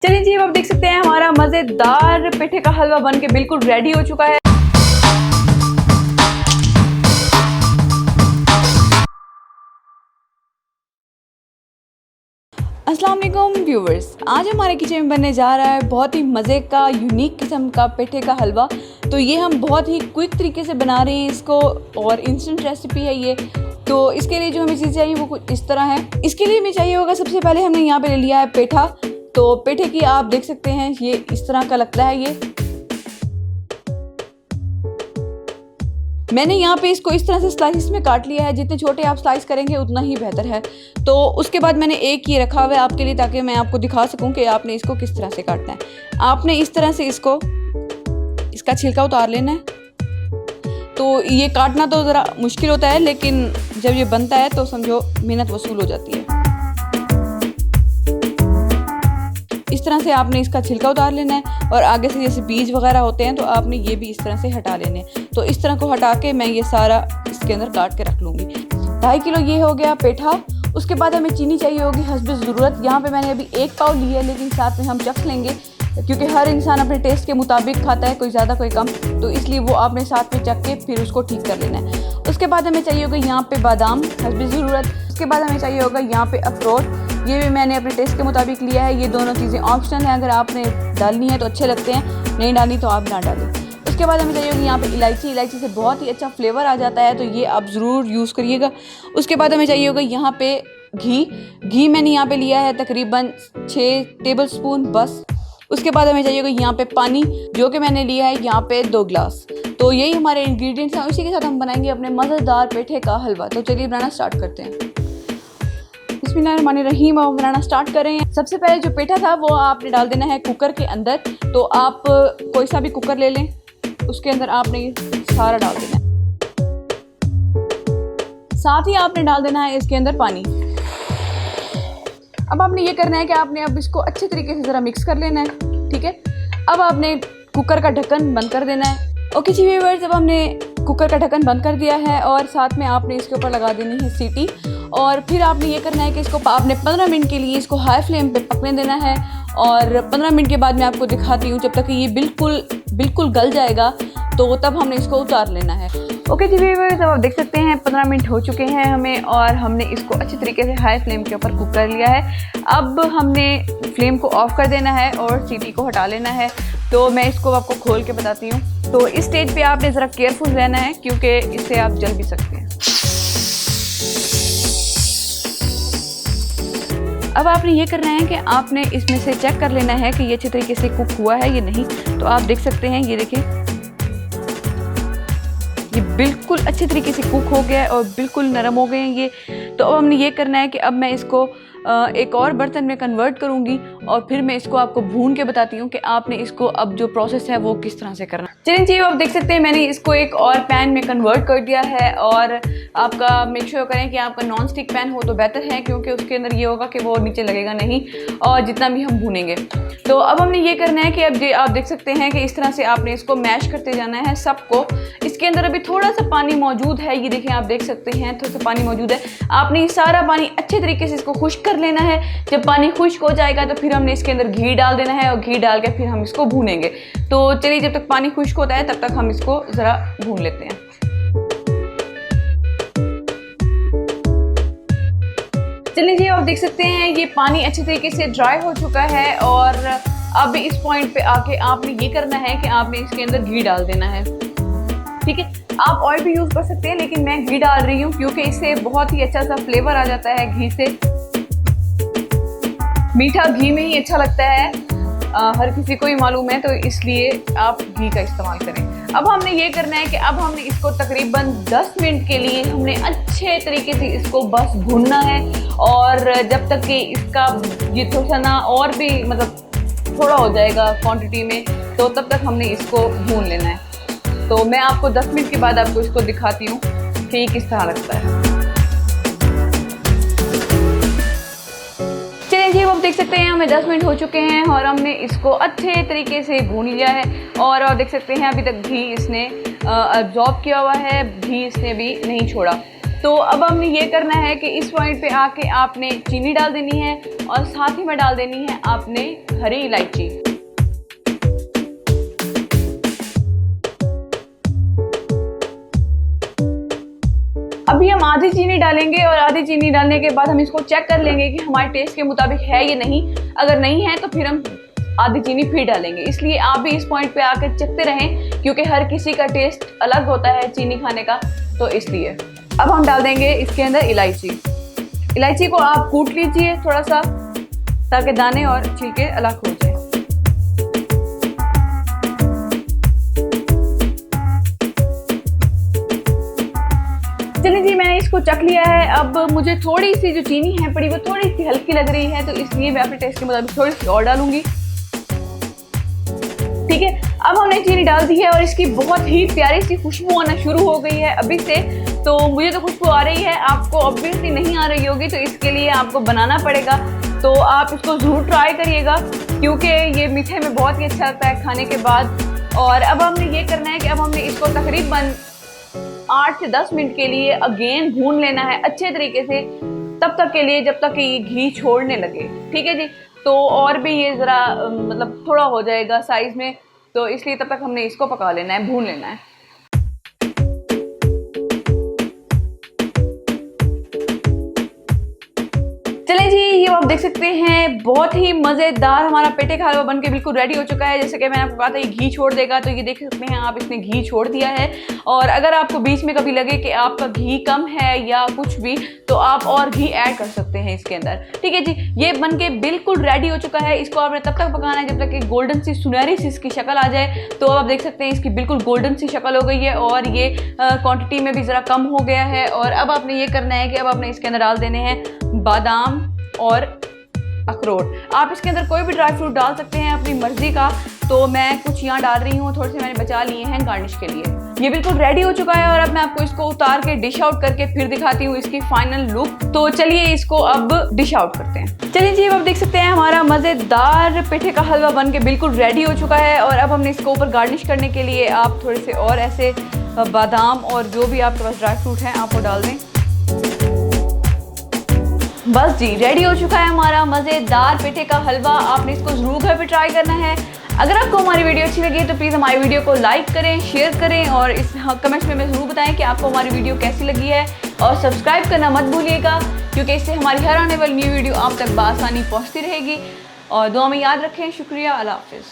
चलिए जी, अब आप देख सकते हैं हमारा मज़ेदार पेठे का हलवा बन के बिल्कुल रेडी हो चुका है। अस्सलाम वालेकुम व्यूवर्स, आज हमारे किचन में बनने जा रहा है बहुत ही मज़े का यूनिक किस्म का पेठे का हलवा। तो ये हम बहुत ही क्विक तरीके से बना रहे हैं इसको और इंस्टेंट रेसिपी है ये। तो इसके लिए जो हमें चीज़ चाहिए वो कुछ इस तरह है। इसके लिए हमें चाहिए होगा, सबसे पहले हमने यहाँ पे ले लिया है पेठा। तो पेठे की आप देख सकते हैं ये इस तरह का लगता है। ये मैंने यहाँ पे इसको इस तरह से स्लाइस में काट लिया है। जितने छोटे आप स्लाइस करेंगे उतना ही बेहतर है। तो उसके बाद मैंने एक ये रखा हुआ है आपके लिए, ताकि मैं आपको दिखा सकूं कि आपने इसको किस तरह से काटना है। आपने इस तरह से इसका छिलका उतार लेना है। तो ये काटना तो ज़रा मुश्किल होता है, लेकिन जब ये बनता है तो समझो मेहनत वसूल हो जाती है। इस तरह से आपने इसका छिलका उतार लेना है और आगे से जैसे बीज वगैरह होते हैं तो आपने ये भी इस तरह से हटा लेने हैं। तो इस तरह को हटा के मैं ये सारा इसके अंदर काट के रख लूँगी। 2.5 किलो ये हो गया पेठा। उसके बाद हमें चीनी चाहिए होगी हस्बे ज़रूरत। यहाँ पे मैंने अभी 1 पाव ली है, लेकिन साथ में हम चख लेंगे क्योंकि हर इंसान अपने टेस्ट के मुताबिक खाता है, कोई ज़्यादा कोई कम। तो इसलिए वो आपने साथ में चख के फिर उसको ठीक कर लेना है। उसके बाद हमें चाहिए होगा यहाँ पे बादाम हस्बे ज़रूरत। उसके बाद हमें चाहिए होगा यहाँ पे अखरोट। ये भी मैंने अपने टेस्ट के मुताबिक लिया है। ये दोनों चीज़ें ऑप्शनल हैं, अगर आपने डालनी है तो अच्छे लगते हैं, नहीं डालनी तो आप ना डालें। उसके बाद हमें चाहिए होगी यहाँ पे इलायची। इलायची से बहुत ही अच्छा फ्लेवर आ जाता है, तो ये आप ज़रूर यूज़ करिएगा। उसके बाद हमें चाहिए होगा यहाँ पे घी मैंने यहाँ पे लिया है तकरीबन 6 टेबल स्पून बस। उसके बाद हमें चाहिए होगा यहाँ पे पानी, जो कि मैंने लिया है यहाँ पे 2 गिलास। तो यही हमारे इंग्रेडिएंट्स हैं। इसी के साथ हम बनाएंगे अपने मज़ेदार पेठे का हलवा। तो चलिए बनाना स्टार्ट करते हैं। बिस्मिल्लाहिर्रहमानिर्रहीम। अब बनाना स्टार्ट करें। सबसे पहले जो पेठा था वो आपने डाल देना है कुकर के अंदर। तो आप कोई सा भी कुकर ले लें, उसके अंदर आपने ये सारा डाल देना है। साथ ही आपने डाल देना है इसके अंदर पानी। अब आपने ये करना है कि आपने अब इसको अच्छे तरीके से ज़रा मिक्स कर लेना है, ठीक है। अब आपने कुकर का ढक्कन बंद कर देना है। ओके जी व्यूअर्स, अब हमने कुकर का ढक्कन बंद कर दिया है और साथ में आपने इसके ऊपर लगा देनी है सीटी। और फिर आपने ये करना है कि इसको आपने 15 मिनट के लिए इसको हाई फ्लेम पे पकने देना है। और 15 मिनट के बाद मैं आपको दिखाती हूँ, जब तक कि ये बिल्कुल गल जाएगा तो तब हमने इसको उतार लेना है। ओके जी व्यूअर्स, अब आप देख सकते हैं 15 मिनट हो चुके हैं हमें, और हमने इसको अच्छे तरीके से हाई फ्लेम के ऊपर कुक कर लिया है। अब हमने फ्लेम को ऑफ कर देना है और सीटी को हटा लेना है। तो मैं इसको आपको खोल के बताती हूँ। तो इस स्टेज पे आपने ज़रा केयरफुल रहना है, क्योंकि इससे आप जल भी सकते हैं। अब आपने ये करना है कि आपने इसमें से चेक कर लेना है कि ये अच्छे तरीके से कुक हुआ है या नहीं। तो आप देख सकते हैं, ये देखें, ये बिल्कुल अच्छे तरीके से कुक हो गया है और बिल्कुल नरम हो गए हैं ये। तो अब हमने ये करना है कि अब मैं इसको एक और बर्तन में कन्वर्ट करूंगी और फिर मैं इसको आपको भून के बताती हूँ कि आपने इसको अब जो प्रोसेस है वो किस तरह से करना। चलिए जी, आप देख सकते हैं मैंने इसको एक और पैन में कन्वर्ट कर दिया है। और आपका मेक श्योर करें कि आपका नॉन स्टिक पैन हो तो बेहतर है, क्योंकि उसके अंदर ये होगा कि वो नीचे लगेगा नहीं और जितना भी हम भूनेंगे। तो अब हमने ये करना है कि अब आप देख सकते हैं कि इस तरह से आपने इसको मैश करते जाना है सबको। इसके अंदर अभी थोड़ा सा पानी मौजूद है, ये देखें, आप देख सकते हैं थोड़ा सा पानी मौजूद है। आपने ये सारा पानी अच्छे तरीके से इसको खुश्क कर लेना है। जब पानी खुश्क हो जाएगा तो फिर हमने इसके अंदर घी डाल देना है और घी डाल के फिर हम इसको भूनेंगे। तो चलिए, जब तक पानी खुश्क होता है तब तक हम इसको ज़रा भून लेते हैं। चलिए जी, आप देख सकते हैं ये पानी अच्छे तरीके से ड्राई हो चुका है। और अब इस पॉइंट पे आके आपने ये करना है कि आपने इसके अंदर घी डाल देना है, ठीक है। आप ऑयल भी यूज़ कर सकते हैं, लेकिन मैं घी डाल रही हूँ क्योंकि इससे बहुत ही अच्छा सा फ्लेवर आ जाता है। घी से मीठा घी में ही अच्छा लगता है, हर किसी को ही मालूम है, तो इसलिए आप घी का इस्तेमाल करें। अब हमने ये करना है कि अब हमने इसको तकरीबन 10 मिनट के लिए हमने अच्छे तरीके से इसको बस भूनना है। और जब तक कि इसका ये थोड़ा सा ना और भी मतलब थोड़ा हो जाएगा क्वांटिटी में, तो तब तक हमने इसको भून लेना है। तो मैं आपको 10 मिनट के बाद आपको इसको दिखाती हूँ कि ये किस तरह लगता है। चलिए जी, आप देख सकते हैं हमें 10 मिनट हो चुके हैं और हमने इसको अच्छे तरीके से भून लिया है। और देख सकते हैं अभी तक घी इसने अब्जॉर्ब किया हुआ है, घी इसने भी नहीं छोड़ा। तो अब हमने ये करना है कि इस पॉइंट पे आके आपने चीनी डाल देनी है और साथ ही में डाल देनी है आपने हरी इलायची। अभी हम आधी चीनी डालेंगे और आधी चीनी डालने के बाद हम इसको चेक कर लेंगे कि हमारे टेस्ट के मुताबिक है या नहीं। अगर नहीं है तो फिर हम आधी चीनी फिर डालेंगे। इसलिए आप भी इस पॉइंट पे आकर चखते रहें, क्योंकि हर किसी का टेस्ट अलग होता है चीनी खाने का, तो इसलिए। अब हम डाल देंगे इसके अंदर इलायची। इलायची को आप कूट लीजिए थोड़ा सा, ताकि दाने और छिलके अलग हो जाए। चलिए जी, मैंने इसको चख लिया है। अब मुझे थोड़ी सी जो चीनी है पड़ी वो थोड़ी सी हल्की लग रही है, तो इसलिए मैं अपने टेस्ट के मुताबिक थोड़ी सी और डालूंगी। ठीक है, अब हमने चीनी डाल दी है और इसकी बहुत ही प्यारी सी खुशबू आना शुरू हो गई है अभी से। तो मुझे तो खुशबू आ रही है, आपको ऑब्वियसली नहीं आ रही होगी, तो इसके लिए आपको बनाना पड़ेगा। तो आप इसको ज़रूर ट्राई करिएगा, क्योंकि ये मीठे में बहुत ही अच्छा लगता है खाने के बाद। और अब हमने ये करना है कि अब हमने इसको तकरीबन 8 से 10 मिनट के लिए अगेन भून लेना है अच्छे तरीके से, तब तक के लिए जब तक कि ये घी छोड़ने लगे। ठीक है जी, तो और भी ये ज़रा मतलब थोड़ा हो जाएगा साइज़ में, तो इसलिए तब तक हमने इसको पका लेना है, भून लेना है। चलें जी, ये आप देख सकते हैं बहुत ही मज़ेदार हमारा पेठे का हलवा बनके बिल्कुल रेडी हो चुका है। जैसे कि मैंने आपको कहा था ये घी छोड़ देगा, तो ये देख सकते हैं आप, इसने घी छोड़ दिया है। और अगर आपको बीच में कभी लगे कि आपका घी कम है या कुछ भी, तो आप और घी ऐड कर सकते हैं इसके अंदर। ठीक है जी, ये बनके बिल्कुल रेडी हो चुका है। इसको आपने तब तक पकाना है जब तक कि गोल्डन सी सुनहरी सी इसकी शक्ल आ जाए। तो आप देख सकते हैं इसकी बिल्कुल गोल्डन सी शक्ल हो गई है और ये क्वांटिटी में भी ज़रा कम हो गया है। और अब आपने ये करना है कि अब आपने इसके अंदर डाल देने हैं बादाम और अखरोट। आप इसके अंदर कोई भी ड्राई फ्रूट डाल सकते हैं अपनी मर्जी का, तो मैं कुछ यहाँ डाल रही हूँ, थोड़े से मैंने बचा लिए हैं गार्निश के लिए। ये बिल्कुल रेडी हो चुका है और अब मैं आपको इसको उतार के डिश आउट करके फिर दिखाती हूँ इसकी फाइनल लुक। तो चलिए इसको अब डिश आउट करते हैं। चलिए जी, अब आप देख सकते हैं हमारा मज़ेदार पेठे का हलवा बन के बिल्कुल रेडी हो चुका है। और अब हमने इसको ऊपर गार्निश करने के लिए आप थोड़े से और ऐसे बादाम और जो भी आपके पास ड्राई फ्रूट हैं आप वो डाल दें। बस जी, रेडी हो चुका है हमारा मज़ेदार पेठे का हलवा। आपने इसको ज़रूर घर पे ट्राई करना है। अगर आपको हमारी वीडियो अच्छी लगी तो प्लीज़ हमारी वीडियो को लाइक करें, शेयर करें और इस कमेंट्स में ज़रूर बताएं कि आपको हमारी वीडियो कैसी लगी है। और सब्सक्राइब करना मत भूलिएगा, क्योंकि इससे हमारी हर आने वाली न्यू वीडियो आप तक बआसानी पहुँचती रहेगी। और दुआ में याद रखें। शुक्रिया, अल्लाह हाफ़िज़।